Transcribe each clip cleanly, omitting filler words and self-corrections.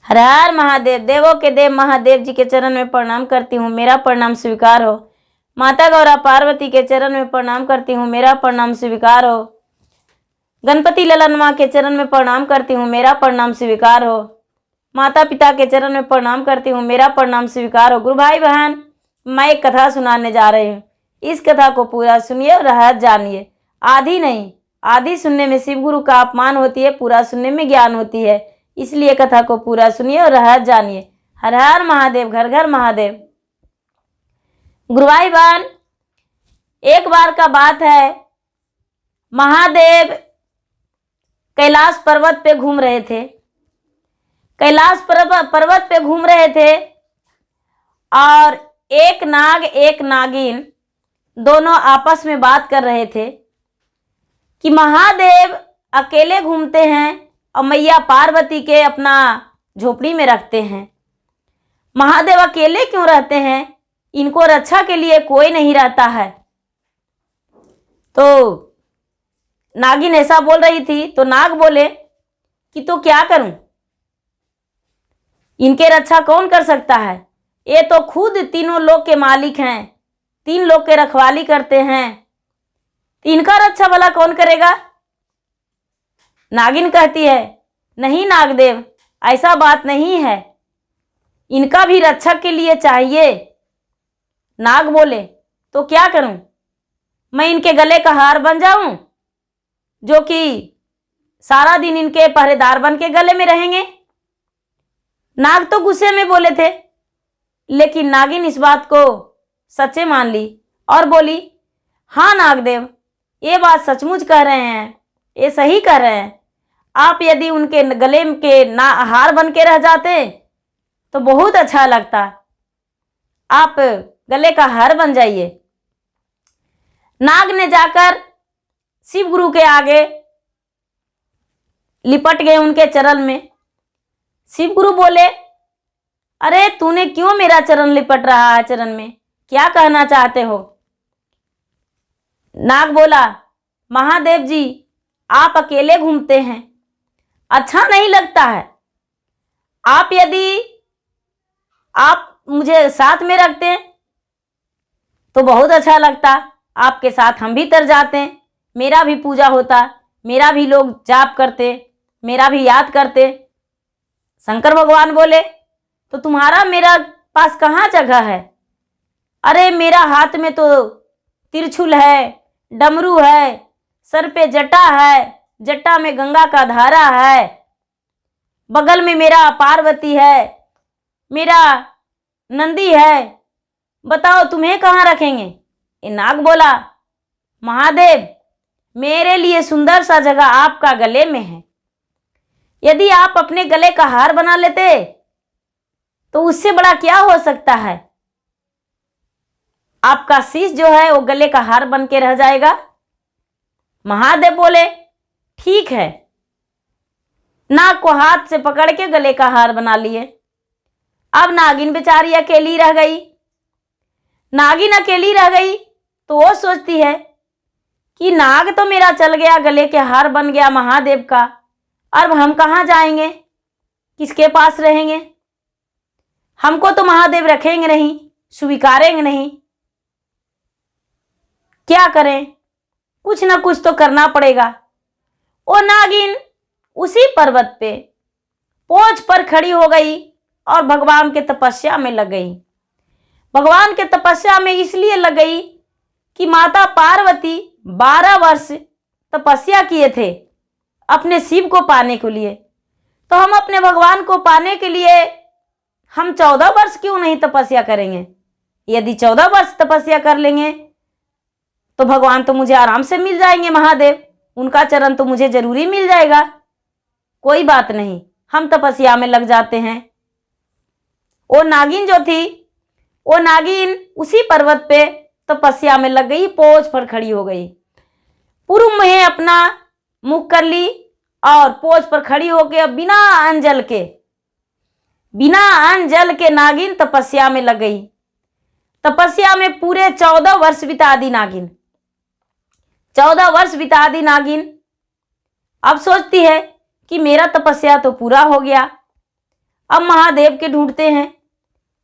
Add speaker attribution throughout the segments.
Speaker 1: हर हर महादेव। देवों के देव महादेव जी के चरण में प्रणाम करती हूँ, मेरा प्रणाम स्वीकार हो। माता गौरा पार्वती के चरण में प्रणाम करती हूँ, मेरा प्रणाम स्वीकार हो। गणपति ललन माँ के चरण में प्रणाम करती हूँ, मेरा प्रणाम स्वीकार हो। माता पिता के चरण में प्रणाम करती हूँ, मेरा प्रणाम स्वीकार हो। गुरु भाई बहन, मैं एक कथा सुनाने जा रही हूँ। इस कथा को पूरा सुनिए और रहस्य जानिए। आधी नहीं, आधी सुनने में शिव गुरु का अपमान होती है, पूरा सुनने में ज्ञान होती है। इसलिए कथा को पूरा सुनिए और रहस्य जानिए। हर हर महादेव, घर घर महादेव। गुरु भाई बहन, एक बार का बात है, महादेव कैलाश पर्वत पे घूम रहे थे। कैलाश पर्वत पे घूम रहे थे और एक नाग एक नागिन दोनों आपस में बात कर रहे थे कि महादेव अकेले घूमते हैं और मैया पार्वती के अपना झोपड़ी में रखते हैं। महादेव अकेले क्यों रहते हैं? इनको रक्षा के लिए कोई नहीं रहता है। तो नागिन ऐसा बोल रही थी तो नाग बोले कि तो क्या करूं, इनके रक्षा कौन कर सकता है? ये तो खुद तीनों लोक के मालिक हैं, तीन लोग के रखवाली करते हैं, इनका रक्षा भला कौन करेगा? नागिन कहती है, नहीं नागदेव, ऐसा बात नहीं है, इनका भी रक्षक के लिए चाहिए। नाग बोले, तो क्या करूं? मैं इनके गले का हार बन जाऊं, जो कि सारा दिन इनके पहरेदार बन के गले में रहेंगे? नाग तो गुस्से में बोले थे, लेकिन नागिन इस बात को सच्चे मान ली और बोली, हाँ नागदेव, ये बात सचमुच कह रहे हैं, ये सही कह रहे हैं। आप यदि उनके गले के हार बन के रह जाते तो बहुत अच्छा लगता। आप गले का हार बन जाइए। नाग ने जाकर शिव गुरु के आगे लिपट गए उनके चरण में। शिव गुरु बोले, अरे तूने क्यों मेरा चरण लिपट रहा है चरण में, क्या कहना चाहते हो? नाग बोला, महादेव जी, आप अकेले घूमते हैं, अच्छा नहीं लगता है। आप यदि आप मुझे साथ में रखते हैं तो बहुत अच्छा लगता, आपके साथ हम भी तर जाते, मेरा भी पूजा होता, मेरा भी लोग जाप करते, मेरा भी याद करते। शंकर भगवान बोले, तो तुम्हारा मेरा पास कहाँ जगह है? अरे मेरा हाथ में तो त्रिशूल है, डमरू है, सर पे जटा है, जटा में गंगा का धारा है, बगल में मेरा पार्वती है, मेरा नंदी है, बताओ तुम्हें कहाँ रखेंगे? ये नाग बोला, महादेव, मेरे लिए सुंदर सा जगह आपका गले में है। यदि आप अपने गले का हार बना लेते तो उससे बड़ा क्या हो सकता है? आपका शीश जो है वो गले का हार बन के रह जाएगा। महादेव बोले, ठीक है। नाग को हाथ से पकड़ के गले का हार बना लिए। अब नागिन बेचारी अकेली रह गई। नागिन अकेली रह गई तो वो सोचती है कि नाग तो मेरा चल गया, गले के हार बन गया महादेव का, अब हम कहाँ जाएंगे, किसके पास रहेंगे? हमको तो महादेव रखेंगे नहीं, स्वीकारेंगे नहीं, क्या करें? कुछ ना कुछ तो करना पड़ेगा। वो नागिन उसी पर्वत पे पोंछ पर खड़ी हो गई और भगवान के तपस्या में लग गई। भगवान के तपस्या में इसलिए लग गई कि माता पार्वती 12 वर्ष तपस्या किए थे अपने शिव को पाने के लिए, तो हम अपने भगवान को पाने के लिए हम 14 वर्ष क्यों नहीं तपस्या करेंगे? यदि 14 वर्ष तपस्या कर लेंगे तो भगवान तो मुझे आराम से मिल जाएंगे, महादेव, उनका चरण तो मुझे जरूरी मिल जाएगा। कोई बात नहीं, हम तपस्या में लग जाते हैं। वो नागिन जो थी, वो नागिन उसी पर्वत पे तपस्या में लग गई, पोंछ पर खड़ी हो गई। पूर्व में अपना मुख कर ली और पोंछ पर खड़ी होकर बिना अन्न जल के नागिन तपस्या में लग गई। तपस्या में पूरे 14 वर्ष बिता दी नागिन। 14 वर्ष बिता दी नागिन। अब सोचती है कि मेरा तपस्या तो पूरा हो गया, अब महादेव के ढूंढते हैं।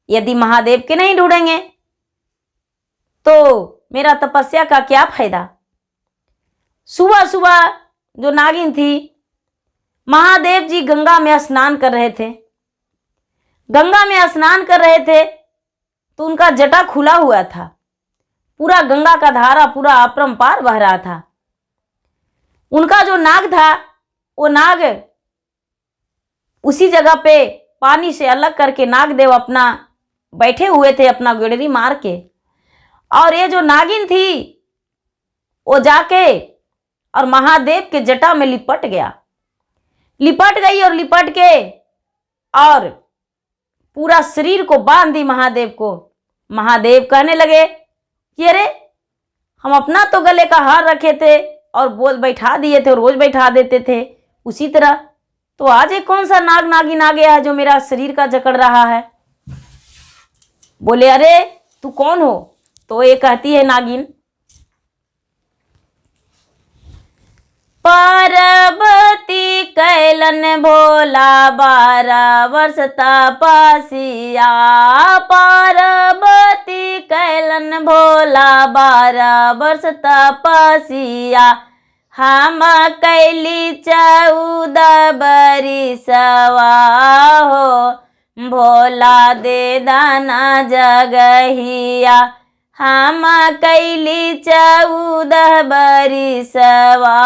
Speaker 1: यदि महादेव के नहीं ढूंढेंगे तो मेरा तपस्या का क्या फायदा। सुबह सुबह जो नागिन थी, महादेव जी गंगा में स्नान कर रहे थे। गंगा में स्नान कर रहे थे तो उनका जटा खुला हुआ था। पूरा गंगा का धारा पूरा अपरंपार बह रहा था। उनका जो नाग था, वो नाग उसी जगह पे पानी से अलग करके नागदेव अपना बैठे हुए थे, अपना गेड़री मार के। और ये जो नागिन थी वो जाके और महादेव के जटा में लिपट गई और लिपट के और पूरा शरीर को बांध दी महादेव को। महादेव कहने लगे कि अरे, हम अपना तो गले का हार रखे थे और बोल बैठा दिए थे, रोज बैठा देते थे उसी तरह, तो आज एक कौन सा नाग नागिन आ गया है जो मेरा शरीर का जकड़ रहा है। बोले अरे तू कौन हो। तो ये कहती है नागिन, पार्वती कैलन भोला 12 वर्ष तपसिया। पार्वती कैलन भोला 12 वर्ष तपसिया। हम कैली 14 बरिसवा हो, भोला दे दाना जगहिया। हम कैली 14 बरिसवा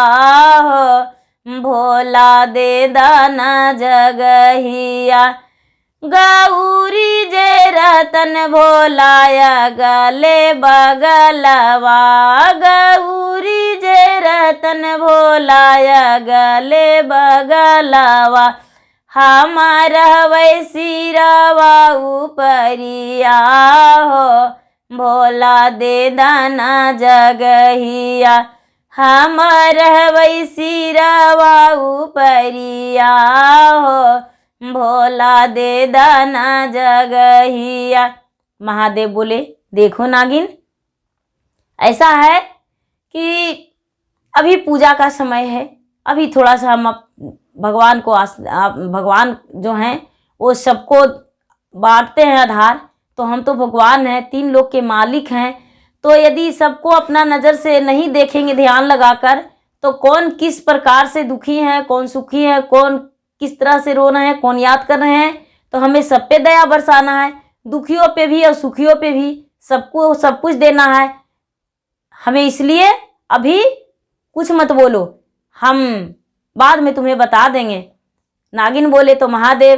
Speaker 1: हो, भोला दे दाना जगहिया। गौरी जे रतन भोलाया गले बगलवा। गौरी जे रतन भोलाया गले बगलवा। हमार सिरवा उपरिया हो, भोला दे दाना जगहिया। हमार सिरवा उपरिया हो, भोला दे दाना जगहिया। महादेव बोले देखो नागिन, ऐसा है कि अभी पूजा का समय है, अभी थोड़ा सा हम भगवान को भगवान जो हैं वो सबको बांटते हैं आधार, तो हम तो भगवान हैं, 3 लोक के मालिक हैं। तो यदि सबको अपना नज़र से नहीं देखेंगे ध्यान लगाकर, तो कौन किस प्रकार से दुखी है, कौन सुखी है, कौन किस तरह से रो रहे हैं, कौन याद कर रहे हैं, तो हमें सब पे दया बरसाना है, दुखियों पे भी और सुखियों पे भी, सबको सब कुछ देना है हमें। इसलिए अभी कुछ मत बोलो, हम बाद में तुम्हें बता देंगे। नागिन बोले तो महादेव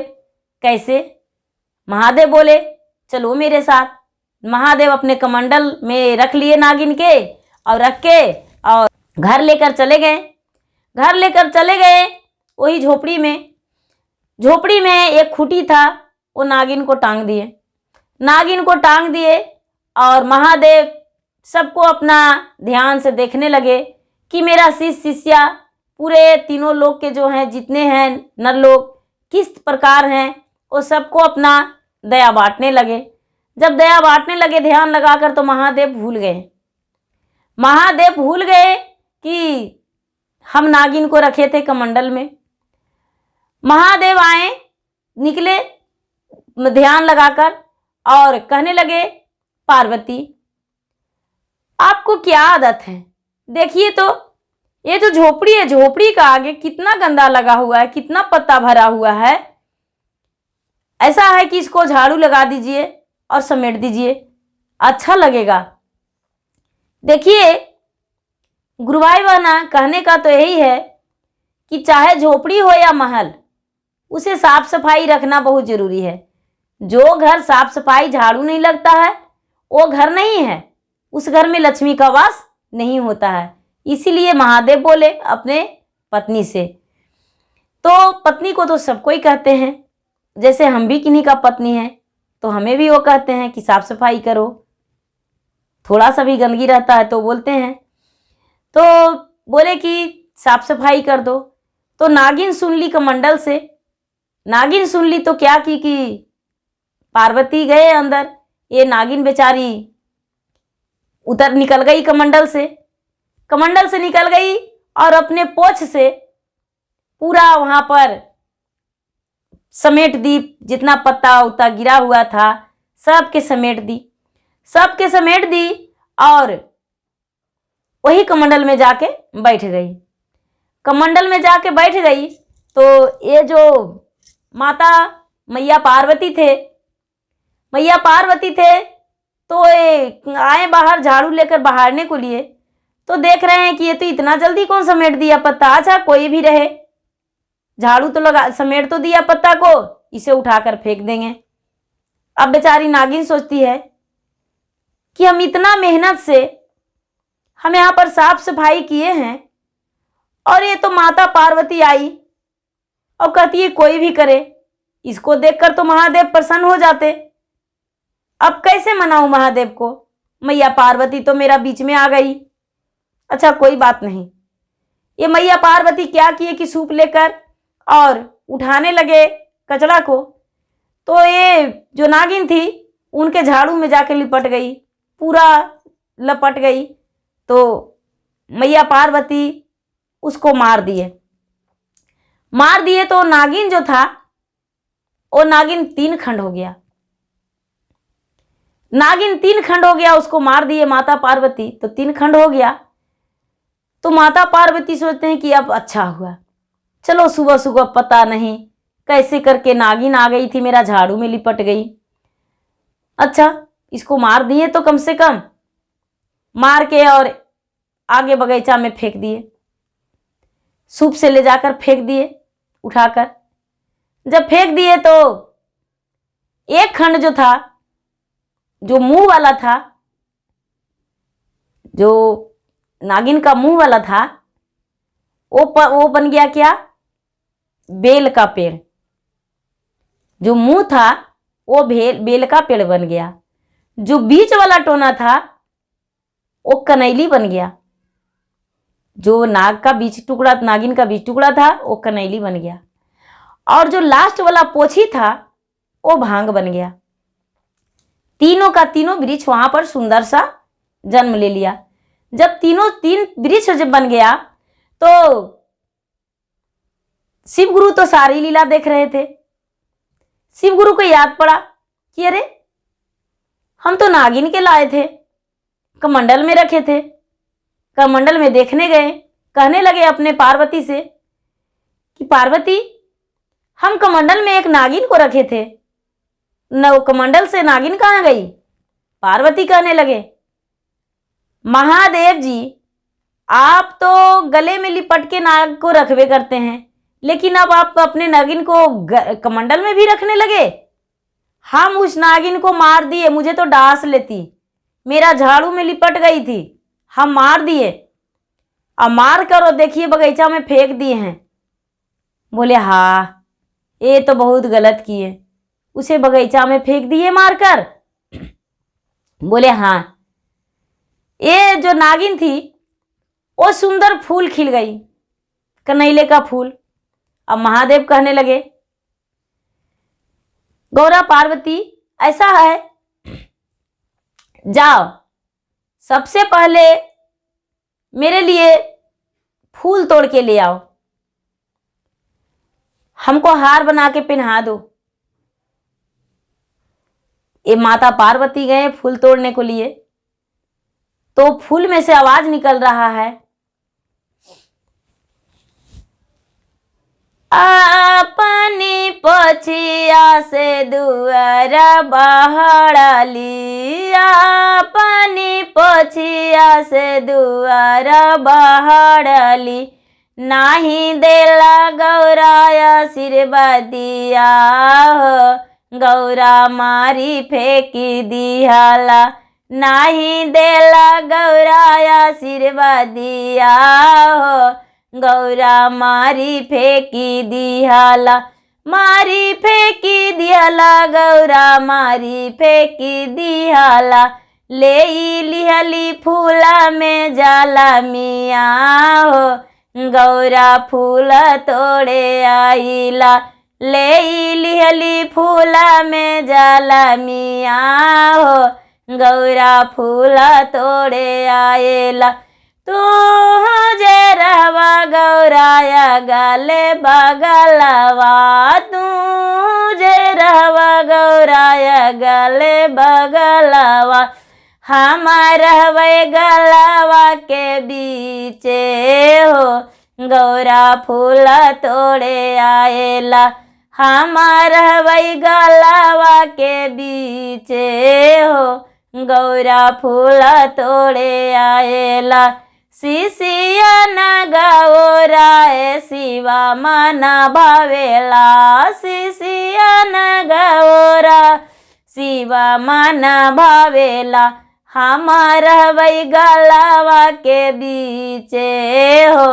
Speaker 1: कैसे। महादेव बोले चलो मेरे साथ। महादेव अपने कमंडल में रख लिए नागिन के और रख के और घर लेकर चले गए। घर लेकर चले गए वही झोपड़ी में। झोपड़ी में एक खूंटी था, वो नागिन को टांग दिए। नागिन को टांग दिए और महादेव सबको अपना ध्यान से देखने लगे कि मेरा शिष्य शिष्या पूरे 3 लोक के जो हैं जितने हैं नर लोग किस प्रकार हैं, वो सबको अपना दया बांटने लगे। जब दया बांटने लगे ध्यान लगाकर, तो महादेव भूल गए। महादेव भूल गए कि हम नागिन को रखे थे कमंडल में। महादेव आए, निकले ध्यान लगाकर और कहने लगे पार्वती आपको क्या आदत है, देखिए तो ये जो झोपड़ी है, झोपड़ी का आगे कितना गंदा लगा हुआ है, कितना पत्ता भरा हुआ है। ऐसा है कि इसको झाड़ू लगा दीजिए और समेट दीजिए, अच्छा लगेगा। देखिए गुरुभाई बहना, कहने का तो यही है कि चाहे झोपड़ी हो या महल, उसे साफ सफाई रखना बहुत जरूरी है। जो घर साफ सफाई झाड़ू नहीं लगता है वो घर नहीं है, उस घर में लक्ष्मी का वास नहीं होता है। इसीलिए महादेव बोले अपने पत्नी से। तो पत्नी को तो सबको ही कहते हैं, जैसे हम भी किन्हीं का पत्नी है तो हमें भी वो कहते हैं कि साफ सफाई करो। थोड़ा सा भी गंदगी रहता है तो बोलते हैं, तो बोले कि साफ सफाई कर दो। तो नागिन सुन ली कमंडल से। नागिन सुन ली तो क्या की कि पार्वती गए अंदर, ये नागिन बेचारी उतर निकल गई कमंडल से। कमंडल से निकल गई और अपने पोछ से पूरा वहां पर समेट दी, जितना पत्ता उत्ता गिरा हुआ था सबके समेट दी, सबके समेट दी और वही कमंडल में जाके बैठ गई। कमंडल में जाके बैठ गई तो ये जो माता मैया पार्वती थे, मैया पार्वती थे तो ये आए बाहर झाड़ू लेकर बहारने को लिए, तो देख रहे हैं कि ये तो इतना जल्दी कौन समेट दिया पत्ता, अच्छा कोई भी रहे, झाड़ू तो लगा समेट तो दिया पत्ता को, इसे उठाकर फेंक देंगे। अब बेचारी नागिन सोचती है कि हम इतना मेहनत से हम यहाँ पर साफ सफाई किए हैं और ये तो माता पार्वती आई और कहती है कोई भी करे, इसको देखकर तो महादेव प्रसन्न हो जाते, अब कैसे मनाऊं महादेव को, मैया पार्वती तो मेरा बीच में आ गई। अच्छा कोई बात नहीं, ये मैया पार्वती क्या किए कि सूप लेकर और उठाने लगे कचरा को, तो ये जो नागिन थी उनके झाड़ू में जाके लिपट गई, पूरा लपट गई, तो मैया पार्वती उसको मार दिए। मार दिए तो नागिन जो था वो नागिन 3 खंड हो गया, नागिन 3 खंड हो गया, उसको मार दिए माता पार्वती तो 3 खंड हो गया। तो माता पार्वती सोचते हैं कि अब अच्छा हुआ, चलो सुबह सुबह पता नहीं कैसे करके नागिन आ गई थी, मेरा झाड़ू में लिपट गई, अच्छा इसको मार दिए तो कम से कम, मार के और आगे बगीचा में फेंक दिए, सूप से ले जाकर फेंक दिए उठाकर। जब फेंक दिए तो एक खंड जो था, जो मुंह वाला था, जो नागिन का मुंह वाला था, वो बन गया क्या, बेल का पेड़। जो मुंह था वो बेल का पेड़ बन गया। जो बीच वाला टोना था वो कनैली बन गया। जो नागिन का बीच टुकड़ा था वो कनैली बन गया। और जो लास्ट वाला पोछी था वो भांग बन गया। तीनों का तीनों वृक्ष वहां पर सुंदर सा जन्म ले लिया। जब तीन वृक्ष जब बन गया तो शिव गुरु तो सारी लीला देख रहे थे। शिव गुरु को याद पड़ा कि अरे हम तो नागिन के लाए थे, कमंडल में रखे थे। कमंडल में देखने गए, कहने लगे अपने पार्वती से कि पार्वती हम कमंडल में एक नागिन को रखे थे, न कमंडल से नागिन कहाँ गई। पार्वती कहने लगे महादेव जी आप तो गले में लिपट के नाग को रखवे करते हैं, लेकिन अब आप अपने नागिन को कमंडल में भी रखने लगे। हम उस नागिन को मार दिए, मुझे तो डांस लेती, मेरा झाड़ू में लिपट गई थी, हम मार दिए। अब मार करो देखिए बगीचा में फेंक दिए हैं। बोले हाँ ये तो बहुत गलत किए, उसे बगीचा में फेंक दिए मारकर। बोले हाँ ये जो नागिन थी वो सुंदर फूल खिल गई, कनैले का फूल। अब महादेव कहने लगे गौरा पार्वती ऐसा है, जाओ सबसे पहले मेरे लिए फूल तोड़ के ले आओ, हमको हार बना के पहना दो। ये माता पार्वती गए फूल तोड़ने को लिए, तो फूल में से आवाज निकल रहा है अपनी पछिया से दुआर बहड़ली, अपनी पछिया से दुआर बहड़ली, नाही देला गौरा आशीर्वादिया हो, गौरा मारी फेंकी दिहाला, नाही देला गौरा आशीर्वादिया हो, गौरा मारी फेंकी दिहाला, मारी फेंकी दिहाला, गौरा मारी फेंकी दिहाला, ले लिहली फूला में जाला मिया हो, गौरा फूल तोड़े आइला, ले लिहली फूला में जाला मिया हो, गौरा फूल तोड़े आएला। तू जे रहवा गौराया गले बगलवा, तू जे रहवा गौराया गले बगलवा, हमार रहवे गलवा के बीचे हो, गौरा फूल तोड़े आएला, हमार रहवे गलवा के बीचे हो, गौरा फूल तोड़े आएला। शिशिया न गौराए शिवा मन भावेला, शिशिया न गौरा शिवा मन भावेला, हमार रहवे गलवा के बीचे हो,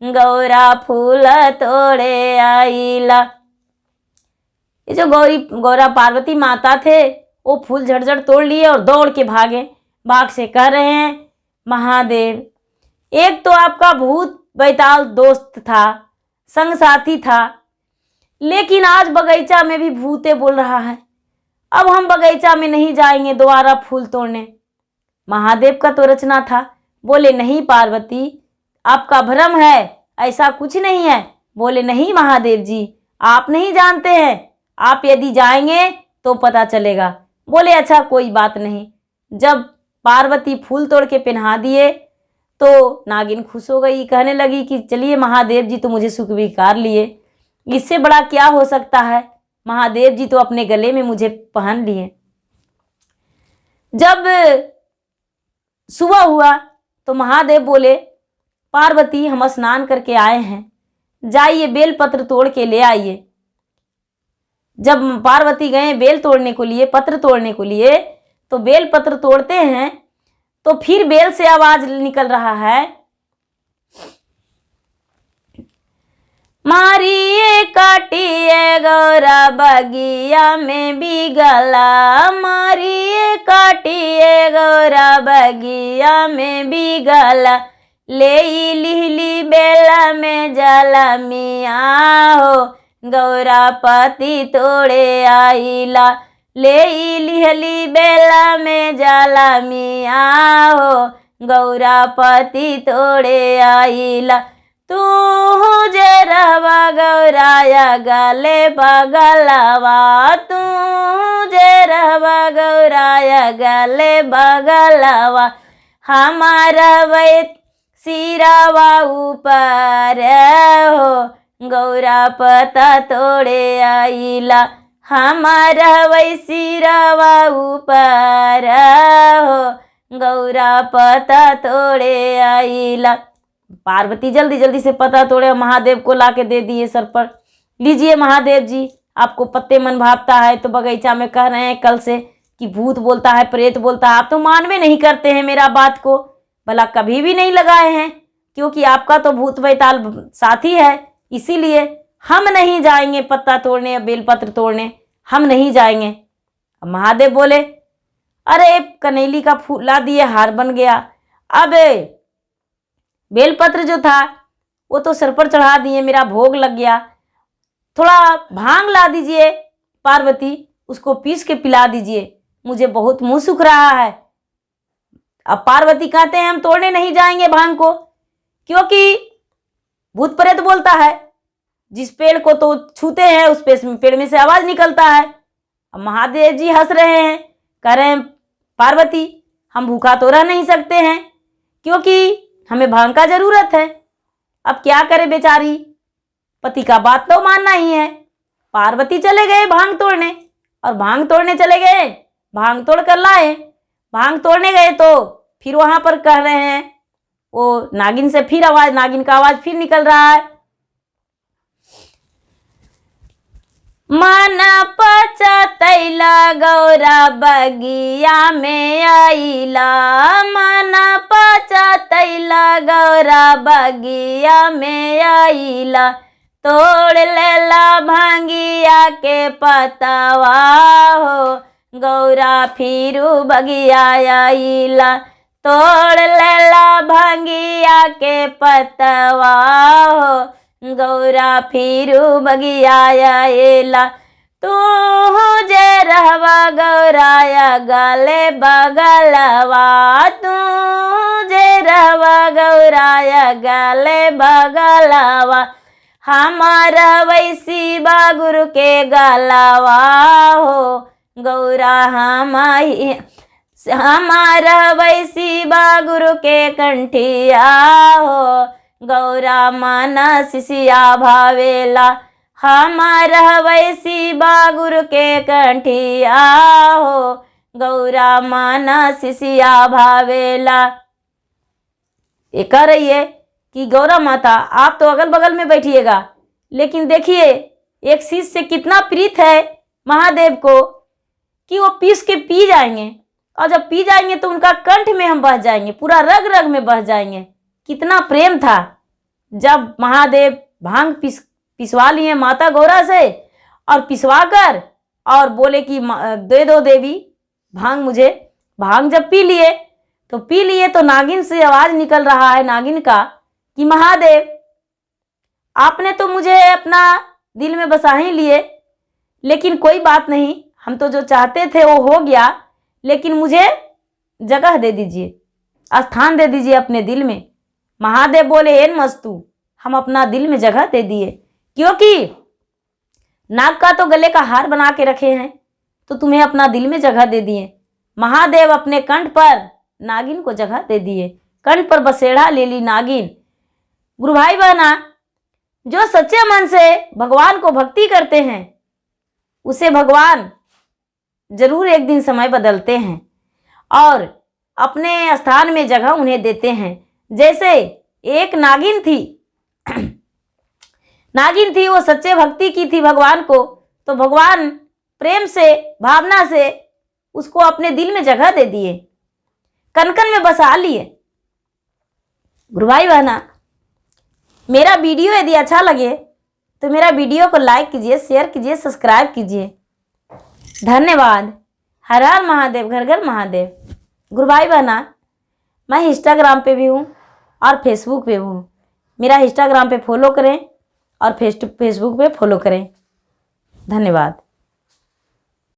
Speaker 1: गौरा फूल तोड़े आइला। ये जो गौरा पार्वती माता थे वो फूल झड़झड़ तोड़ लिए और दौड़ के भागे। बाघ से कह रहे हैं, महादेव, एक तो आपका भूत बैताल दोस्त था, संग साथी था, लेकिन आज बगीचा में भी भूते बोल रहा है। अब हम बगीचा में नहीं जाएंगे दोबारा फूल तोड़ने। महादेव का तो रचना था। बोले नहीं पार्वती, आपका भ्रम है, ऐसा कुछ नहीं है। बोले नहीं महादेव जी, आप नहीं जानते हैं, आप यदि जाएंगे तो पता चलेगा। बोले अच्छा कोई बात नहीं। जब पार्वती फूल तोड़ के पहना दिए तो नागिन खुश हो गई, कहने लगी कि चलिए महादेव जी तो मुझे स्वीकार लिए, इससे बड़ा क्या हो सकता है, महादेव जी तो अपने गले में मुझे पहन लिए। जब सुबह हुआ तो महादेव बोले, पार्वती हम स्नान करके आए हैं, जाइए बेलपत्र तोड़ के ले आइए। जब पार्वती गए बेल तोड़ने को लिए, पत्र तोड़ने को लिए, तो बेल पत्र तोड़ते हैं तो फिर बेल से आवाज निकल रहा है, मारिए काटिए गौरा बगिया में बिगला, मारिए काटिए गौरा बगिया में बिगला, ले लिहली बेला में जला मिया हो, गौरा पति तोड़े आइला, ले लिहली बेला में जला मिया हो, गौरा पति तोड़े आइला, तू जे रहवा गौराया गले बगलवा, तू जे रहवा गौराया गले बगलवा, हमारा वै सिरावा ऊपर हो, गौरा पता तोड़े आइला, हमारा वै सिरावा ऊपर हो, गौरा पता तोड़े आइला। पार्वती जल्दी जल्दी से पता तोड़े महादेव को लाके दे दिए सर पर। लीजिए महादेव जी, आपको पत्ते मन भावता है तो बगीचा में कह रहे हैं कल से कि भूत बोलता है, प्रेत बोलता है, आप तो मानवे नहीं करते हैं मेरा बात को, भला कभी भी नहीं लगाए हैं, क्योंकि आपका तो भूत बैताल साथी है, इसीलिए हम नहीं जाएंगे पत्ता तोड़ने या बेलपत्र तोड़ने, हम नहीं जाएंगे। अब महादेव बोले, अरे कनेली का फूल ला दिए, हार बन गया, अब बेलपत्र जो था वो तो सिर पर चढ़ा दिए, मेरा भोग लग गया, थोड़ा भांग ला दीजिए पार्वती, उसको पीस के पिला दीजिए, मुझे बहुत मुंह सूख रहा है। अब पार्वती कहते हैं हम तोड़ने नहीं जाएंगे भांग को, क्योंकि भूत प्रेत बोलता है, जिस पेड़ को तो छूते हैं उस पेड़ में से आवाज निकलता है। अब महादेव जी हंस रहे हैं, कह रहे हैं पार्वती हम भूखा तो रह नहीं सकते हैं, क्योंकि हमें भांग का जरूरत है। अब क्या करे बेचारी, पति का बात तो मानना ही है। पार्वती चले गए भांग तोड़ने, और भांग तोड़ने चले गए, भांग तोड़ कर लाए, भांग तोड़ने गए तो फिर वहां पर कह रहे हैं वो नागिन से फिर आवाज, नागिन का आवाज फिर निकल रहा है, मन पचतैला गौरा बगिया में आइला, मन पचतैला गौरा बगिया में आइला, तोड़ लेला भांगिया के पतवा हो, गौरा फिरू बगिया आइला, तोड़ लेला भांगिया के पतवा हो, गौरा फिरू बगिया आइला, तू जे रहवा गौराया गले बगलवा, तू जे रहवा गौराया गले बगलावा, हमारा वैसी बा गुरु के गलावा हो गौरा हमारा वैसी बा गुरु के कंठिया हो गौरा माना शिष्या भावेला, हमारा वैसी बा गुरु के कंठिया हो गौरा माना शिष्या भावेला। ये कह रही है कि गौरा माता आप तो अगल बगल में बैठिएगा, लेकिन देखिए एक शिष्य से कितना प्रीत है महादेव को कि वो पीस के पी जाएंगे, और जब पी जाएंगे तो उनका कंठ में हम बह जाएंगे, पूरा रग रग में बह जाएंगे। कितना प्रेम था जब महादेव भांग पिसवा लिए माता गौरा से, और पिसवा कर और बोले कि दे दो देवी भांग मुझे। भांग जब पी लिए तो नागिन से आवाज निकल रहा है नागिन का कि महादेव आपने तो मुझे अपना दिल में बसा ही लिए, लेकिन कोई बात नहीं, हम तो जो चाहते थे वो हो गया, लेकिन मुझे जगह दे दीजिए, स्थान दे दीजिए अपने दिल में। महादेव बोले एन मस्तू, हम अपना दिल में जगह दे दिए, क्योंकि नाग का तो गले का हार बना के रखे हैं, तो तुम्हें अपना दिल में जगह दे दिए। महादेव अपने कंठ पर नागिन को जगह दे दिए, कंठ पर बसेड़ा ले ली नागिन। गुरु भाई बहना, जो सच्चे मन से भगवान को भक्ति करते हैं उसे भगवान जरूर एक दिन समय बदलते हैं और अपने स्थान में जगह उन्हें देते हैं। जैसे एक नागिन थी वो सच्चे भक्ति की थी भगवान को, तो भगवान प्रेम से भावना से उसको अपने दिल में जगह दे दिए, कनकन में बसा लिए। गुरु भाई बहना, मेरा वीडियो यदि अच्छा लगे तो मेरा वीडियो को लाइक कीजिए, शेयर कीजिए, सब्सक्राइब कीजिए। धन्यवाद। हर हर महादेव, घर घर महादेव। गुरु भाई बहना, मैं इंस्टाग्राम पे भी हूँ और फेसबुक पे हूँ। मेरा इंस्टाग्राम पे फॉलो करें और फेसबुक पे फॉलो करें। धन्यवाद।